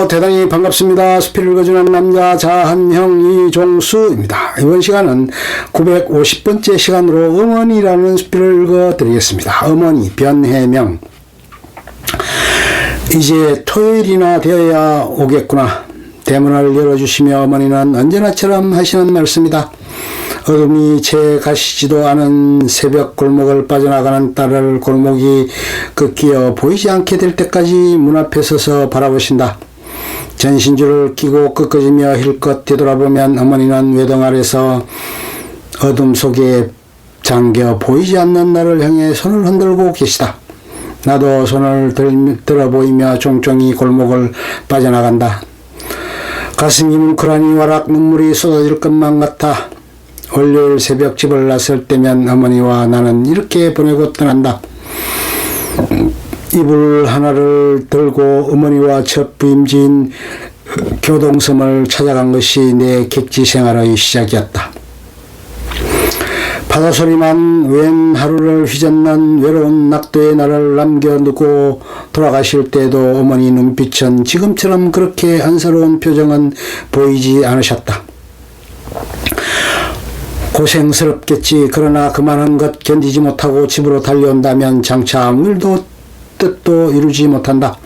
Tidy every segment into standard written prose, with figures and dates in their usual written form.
대단히 반갑습니다. 수필을 읽어주는 남자 자한형 이종수입니다. 이번 시간은 950번째 시간으로 어머니라는 수필을 읽어드리겠습니다. 어머니 변혜명. 이제 토요일이나 되어야 오겠구나. 대문을 열어주시며 어머니는 언제나처럼 하시는 말씀이다. 어둠이 채 가시지도 않은 새벽 골목을 빠져나가는 딸을 골목이 꺾여 보이지 않게 될 때까지 문 앞에 서서 바라보신다. 전신줄을 끼고 꺾어지며 힐끗 뒤돌아보면 어머니는 외동 아래서 어둠 속에 잠겨 보이지 않는 나를 향해 손을 흔들고 계시다. 나도 손을 들어 보이며 종종이 골목을 빠져나간다. 가슴이 뭉클하니 와락 눈물이 쏟아질 것만 같아. 월요일 새벽 집을 나설 때면 어머니와 나는 이렇게 보내고 떠난다. 이불 하나를 들고 어머니와 첫 부임지인 교동섬을 찾아간 것이 내 객지 생활의 시작이었다. 바다소리만 웬 하루를 휘젓는 외로운 낙도의 나를 남겨두고 돌아가실 때도 어머니 눈빛은 지금처럼 그렇게 안쓰러운 표정은 보이지 않으셨다. 고생스럽겠지. 그러나 그만한 것 견디지 못하고 집으로 달려온다면 장차 아무 일도 뜻도 이루지 못한다.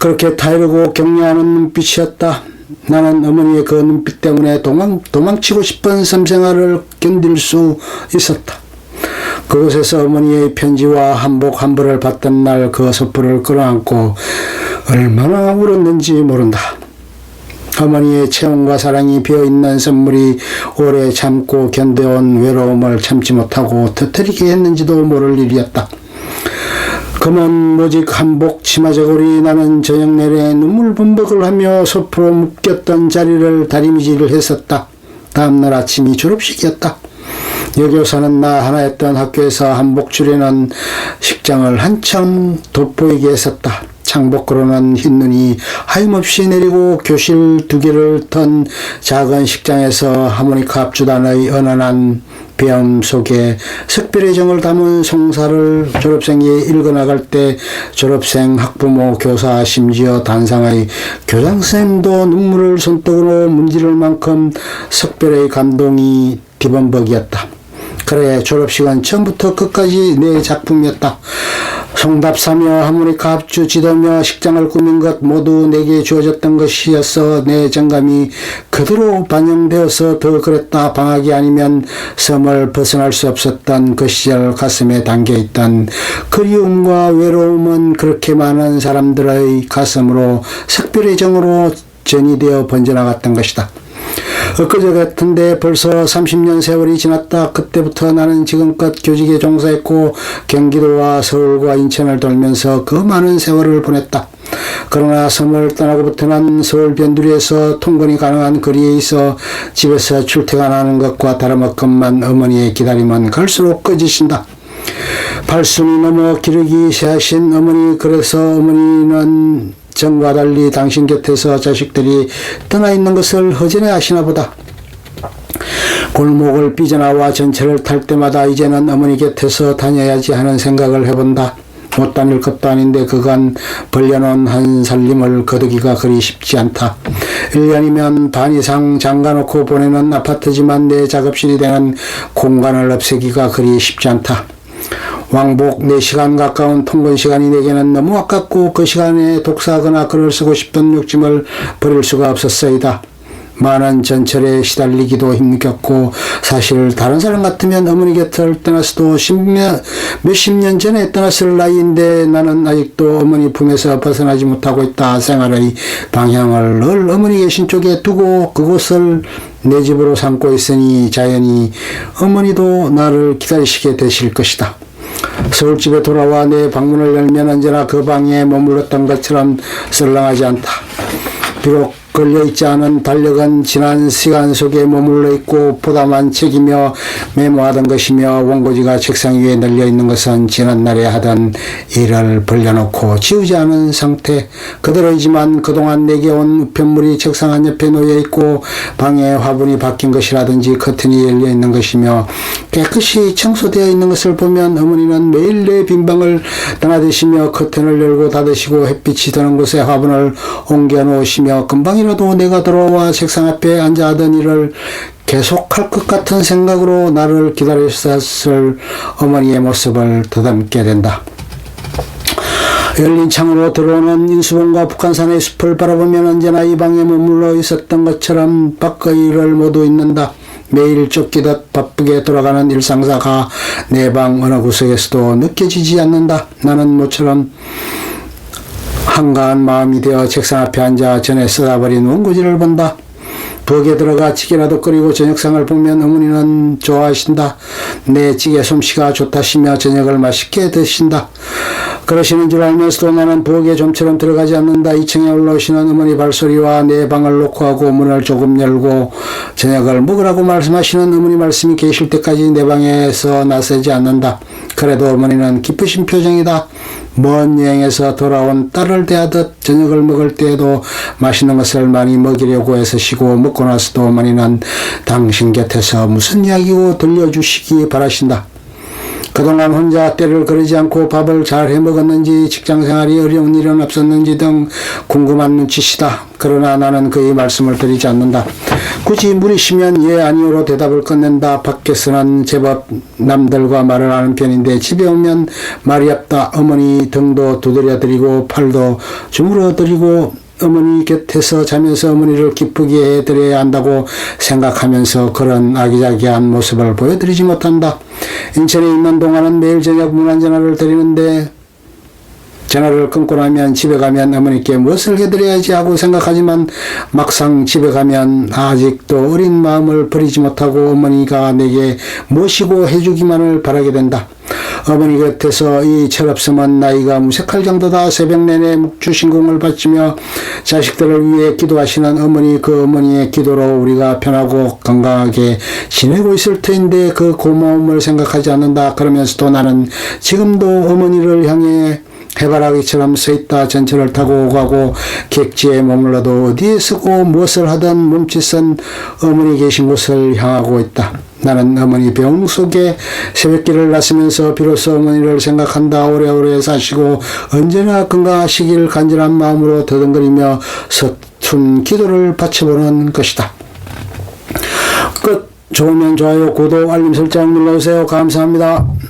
그렇게 타이르고 격려하는 눈빛이었다. 나는 어머니의 그 눈빛 때문에 도망치고 싶은 섬생활을 견딜 수 있었다. 그곳에서 어머니의 편지와 한복 한 벌을 받던 날 그 소포를 끌어안고 얼마나 울었는지 모른다. 어머니의 체온과 사랑이 비어있는 선물이 오래 참고 견뎌온 외로움을 참지 못하고 터뜨리게 했는지도 모를 일이었다. 검은 모직 한복 치마 저고리. 나는 저녁 내내 눈물 범벅을 하며 소포로 묶였던 자리를 다리미질을 했었다. 다음날 아침이 졸업식이었다. 여교사는 나 하나였던 학교에서 한복 줄에는 식장을 한참 돋보이게 했었다. 창밖으로는 흰눈이 하염없이 내리고 교실 두 개를 턴 작은 식장에서 하모니카 합주단의 은은한 배음 속에 석별의 정을 담은 송사를 졸업생이 읽어나갈 때 졸업생, 학부모, 교사, 심지어 단상의 교장선생님도 눈물을 손등으로 문지를 만큼 석별의 감동이 뒤범벅이었다. 그래, 졸업식은 처음부터 끝까지 내 작품이었다. 송답사며 하모니카 합주 지도며 식장을 꾸민 것 모두 내게 주어졌던 것이었어. 내 정감이 그대로 반영되어서 더 그랬다. 방학이 아니면 섬을 벗어날 수 없었던 그 시절 가슴에 담겨있던 그리움과 외로움은 그렇게 많은 사람들의 가슴으로 색별의 정으로 전이되어 번져나갔던 것이다. 엊그제 같은데 벌써 30년 세월이 지났다. 그때부터 나는 지금껏 교직에 종사했고 경기도와 서울과 인천을 돌면서 그 많은 세월을 보냈다. 그러나 섬을 떠나고부터는 서울 변두리에서 통근이 가능한 거리에 있어 집에서 출퇴근하는 것과 다름없건만 어머니의 기다림은 갈수록 꺼지신다. 발순이 넘어 기르기 새하신 어머니. 그래서 어머니는 전과 달리 당신 곁에서 자식들이 떠나 있는 것을 허전해 하시나 보다. 골목을 삐져나와 전철을 탈 때마다 이제는 어머니 곁에서 다녀야지 하는 생각을 해본다. 못 다닐 것도 아닌데 그간 벌려놓은 한 살림을 거두기가 그리 쉽지 않다. 1년이면 반 이상 잠가놓고 보내는 아파트지만 내 작업실이 되는 공간을 없애기가 그리 쉽지 않다. 왕복 4시간 가까운 통근 시간이 내게는 너무 아깝고 그 시간에 독서하거나 글을 쓰고 싶은 욕심을 버릴 수가 없었어이다. 많은 전철에 시달리기도 힘겹고 사실 다른 사람 같으면 어머니 곁을 떠났어도 몇십 년 전에 떠났을 나이인데 나는 아직도 어머니 품에서 벗어나지 못하고 있다. 생활의 방향을 늘 어머니 계신 쪽에 두고 그곳을 내 집으로 삼고 있으니 자연히 어머니도 나를 기다리시게 되실 것이다. 서울집에 돌아와 내 방문을 열면 언제나 그 방에 머물렀던 것처럼 썰렁하지 않다. 비록 걸려있지 않은 달력은 지난 시간 속에 머물러 있고 보다만 책이며 메모하던 것이며 원고지가 책상 위에 널려있는 것은 지난날에 하던 일을 벌려놓고 지우지 않은 상태 그대로이지만 그동안 내게 온 우편물이 책상 한 옆에 놓여있고 방에 화분이 바뀐 것이라든지 커튼이 열려있는 것이며 깨끗이 청소되어 있는 것을 보면 어머니는 매일 내 빈방을 떠나드시며 커튼을 열고 닫으시고 햇빛이 드는 곳에 화분을 옮겨 놓으시며 금방이라도 내가 돌아와 책상 앞에 앉아 하던 일을 계속할 것 같은 생각으로 나를 기다리셨을 어머니의 모습을 더듬게 된다. 열린 창으로 들어오는 인수봉과 북한산의 숲을 바라보면 언제나 이 방에 머물러 있었던 것처럼 밖의 일을 모두 잊는다. 매일 쫓기듯 바쁘게 돌아가는 일상사가 내 방 어느 구석에서도 느껴지지 않는다. 나는 모처럼 한가한 마음이 되어 책상 앞에 앉아 전에 쏟아버린 원고지를 본다. 부엌에 들어가 찌개라도 끓이고 저녁상을 보면 어머니는 좋아하신다. 내 찌개 솜씨가 좋다시며 저녁을 맛있게 드신다. 그러시는 줄 알면서도 나는 부엌에 좀처럼 들어가지 않는다. 2층에 올라오시는 어머니 발소리와 내 방을 놓고 하고 문을 조금 열고 저녁을 먹으라고 말씀하시는 어머니 말씀이 계실 때까지 내 방에서 나서지 않는다. 그래도 어머니는 기쁘신 표정이다. 먼 여행에서 돌아온 딸을 대하듯 저녁을 먹을 때에도 맛있는 것을 많이 먹이려고 애쓰시고 먹고 나서도 어머니는 당신 곁에서 무슨 이야기고 들려주시기 바라신다. 그동안 혼자 때를 거르지 않고 밥을 잘 해먹었는지 직장생활이 어려운 일은 없었는지 등 궁금한 눈치시다. 그러나 나는 그의 말씀을 드리지 않는다. 굳이 물으시면 예 아니오로 대답을 끝낸다. 밖에서는 제법 남들과 말을 하는 편인데 집에 오면 말이 없다. 어머니 등도 두드려드리고 팔도 주물어드리고 어머니 곁에서 자면서 어머니를 기쁘게 해드려야 한다고 생각하면서 그런 아기자기한 모습을 보여드리지 못한다. 인천에 있는 동안은 매일 저녁 문안전화를 드리는데 전화를 끊고 나면 집에 가면 어머니께 무엇을 해드려야지 하고 생각하지만 막상 집에 가면 아직도 어린 마음을 버리지 못하고 어머니가 내게 무엇이고 해주기만을 바라게 된다. 어머니 곁에서 이 철없음은 나이가 무색할 정도다. 새벽 내내 묵주신공을 바치며 자식들을 위해 기도하시는 어머니, 그 어머니의 기도로 우리가 편하고 건강하게 지내고 있을 터인데 그 고마움을 생각하지 않는다. 그러면서도 나는 지금도 어머니를 향해 해바라기처럼 서있다 전철을 타고 오가고 객지에 머물러도 어디에 서고 무엇을 하든 몸짓은 어머니 계신 곳을 향하고 있다. 나는 어머니 병 속에 새벽길을 나서면서 비로소 어머니를 생각한다. 오래오래 사시고 언제나 건강하시길 간절한 마음으로 더듬거리며 서툰 기도를 바쳐보는 것이다. 끝. 좋으면 좋아요, 구독, 알림 설정 눌러주세요. 감사합니다.